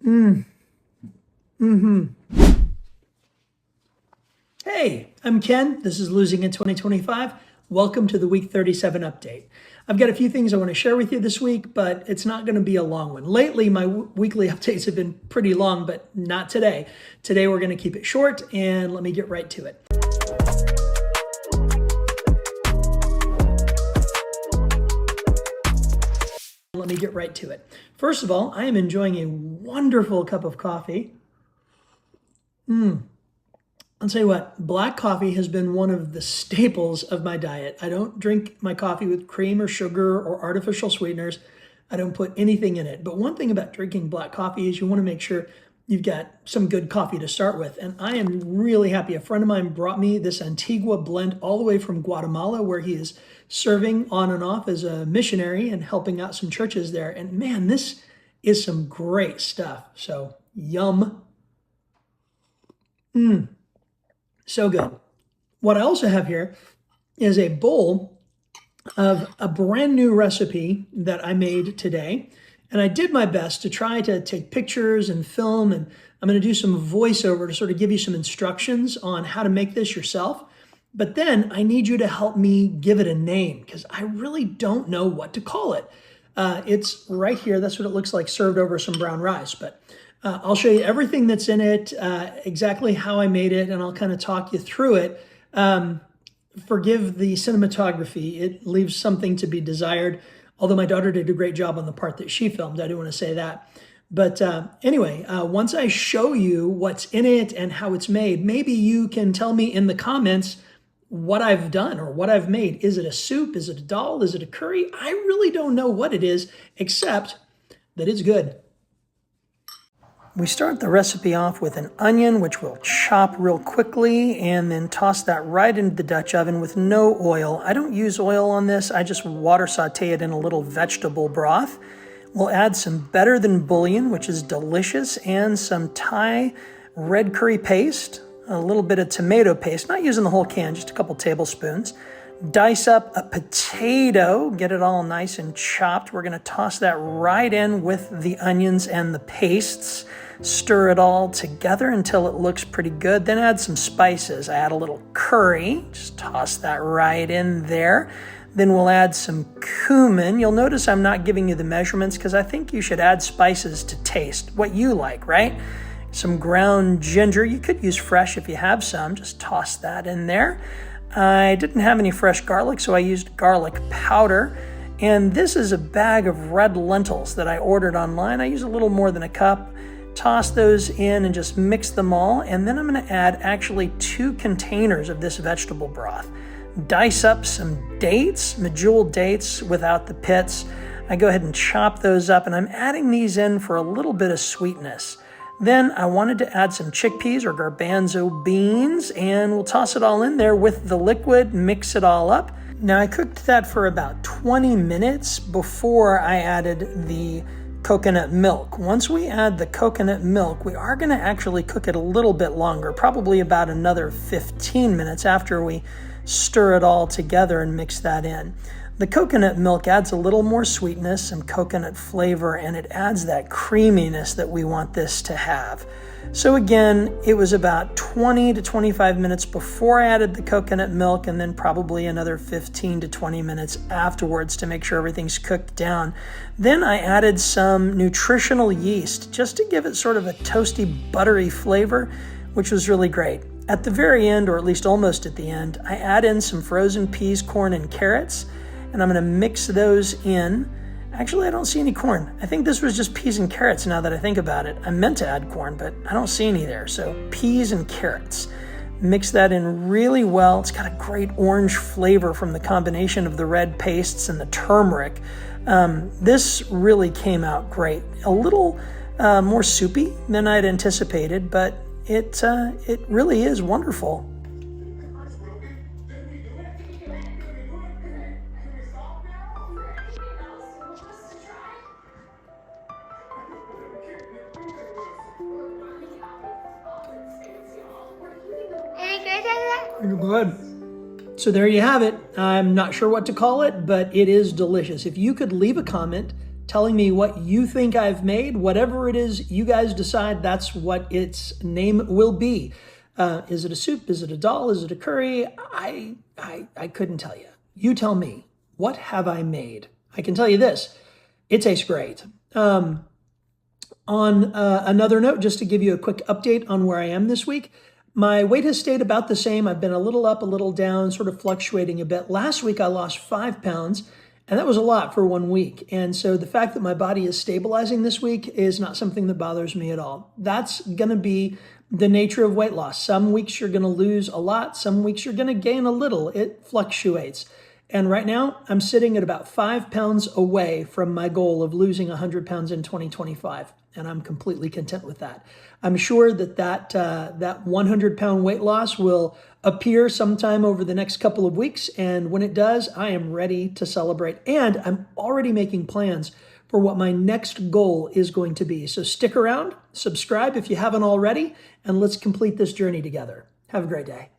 Mm. Mm-hmm. Hey, I'm Ken. This is Losing in 2025. Welcome to the week 37 update. I've got a few things I want to share with you this week, but it's not going to be a long one. Lately, my weekly updates have been pretty long, but not today. Today, we're going to keep it short, and let me get right to it. First of all, I am enjoying a wonderful cup of coffee. I'll tell you what, black coffee has been one of the staples of my diet. I don't drink my coffee with cream or sugar or artificial sweeteners. I don't put anything in it. But one thing about drinking black coffee is you want to make sure you've got some good coffee to start with. And I am really happy. A friend of mine brought me this Antigua blend all the way from Guatemala, where he is serving on and off as a missionary and helping out some churches there. And man, this is some great stuff. So yum. So good. What I also have here is a bowl of a brand new recipe that I made today. And I did my best to try to take pictures and film, and I'm going to do some voiceover to sort of give you some instructions on how to make this yourself. But then I need you to help me give it a name, because I really don't know what to call it. It's right here. That's what it looks like served over some brown rice. But I'll show you everything that's in it, exactly how I made it, and I'll kind of talk you through it. Forgive the cinematography. It leaves something to be desired, although my daughter did a great job on the part that she filmed. I do want to say that. But anyway, once I show you what's in it and how it's made, maybe you can tell me in the comments what I've done or what I've made. Is it a soup? Is it a dal? Is it a curry? I really don't know what it is, except that it's good. We start the recipe off with an onion, which we'll chop real quickly and then toss that right into the Dutch oven with no oil. I don't use oil on this. I just water saute it in a little vegetable broth. We'll add some better than bouillon, which is delicious, and some Thai red curry paste, a little bit of tomato paste, not using the whole can, just a couple tablespoons. Dice up a potato, get it all nice and chopped. We're going to toss that right in with the onions and the pastes. Stir it all together until it looks pretty good. Then add some spices. I add a little curry. Just toss that right in there. Then we'll add some cumin. You'll notice I'm not giving you the measurements because I think you should add spices to taste what you like, right? Some ground ginger. You could use fresh if you have some. Just toss that in there. I didn't have any fresh garlic, so I used garlic powder. And this is a bag of red lentils that I ordered online. I use a little more than a cup. Toss those in and just mix them all. And then I'm going to add actually 2 containers of this vegetable broth. Dice up some dates, medjool dates without the pits. I go ahead and chop those up, and I'm adding these in for a little bit of sweetness. Then I wanted to add some chickpeas or garbanzo beans, and we'll toss it all in there with the liquid, mix it all up. Now I cooked that for about 20 minutes before I added the coconut milk. Once we add the coconut milk, we are going to actually cook it a little bit longer, probably about another 15 minutes after we stir it all together and mix that in. The coconut milk adds a little more sweetness, some coconut flavor, and it adds that creaminess that we want this to have. So again, it was about 20 to 25 minutes before I added the coconut milk, and then probably another 15 to 20 minutes afterwards to make sure everything's cooked down. Then I added some nutritional yeast just to give it sort of a toasty, buttery flavor, which was really great. At the very end, or at least almost at the end, I add in some frozen peas, corn, and carrots. And I'm going to mix those in. Actually, I don't see any corn. I think this was just peas and carrots now that I think about it. I meant to add corn, but I don't see any there. So peas and carrots. Mix that in really well. It's got a great orange flavor from the combination of the red pastes and the turmeric. This really came out great. A little more soupy than I'd anticipated, but it really is wonderful. Good. So there you have it. I'm not sure what to call it, but it is delicious. If you could leave a comment telling me what you think I've made. Whatever it is you guys decide, that's what its name will be. Is it a soup? Is it a dal? Is it a curry? I couldn't tell you. You tell me. What have I made? I can tell you this. It tastes great. On another note, just to give you a quick update on where I am this week, my weight has stayed about the same. I've been a little up, a little down, sort of fluctuating a bit. Last week, I lost 5 pounds, and that was a lot for 1 week. And so the fact that my body is stabilizing this week is not something that bothers me at all. That's going to be the nature of weight loss. Some weeks you're going to lose a lot. Some weeks you're going to gain a little. It fluctuates. And right now, I'm sitting at about 5 pounds away from my goal of losing 100 pounds in 2025. And I'm completely content with that. I'm sure that 100-pound weight loss will appear sometime over the next couple of weeks. And when it does, I am ready to celebrate. And I'm already making plans for what my next goal is going to be. So stick around, subscribe if you haven't already, and let's complete this journey together. Have a great day.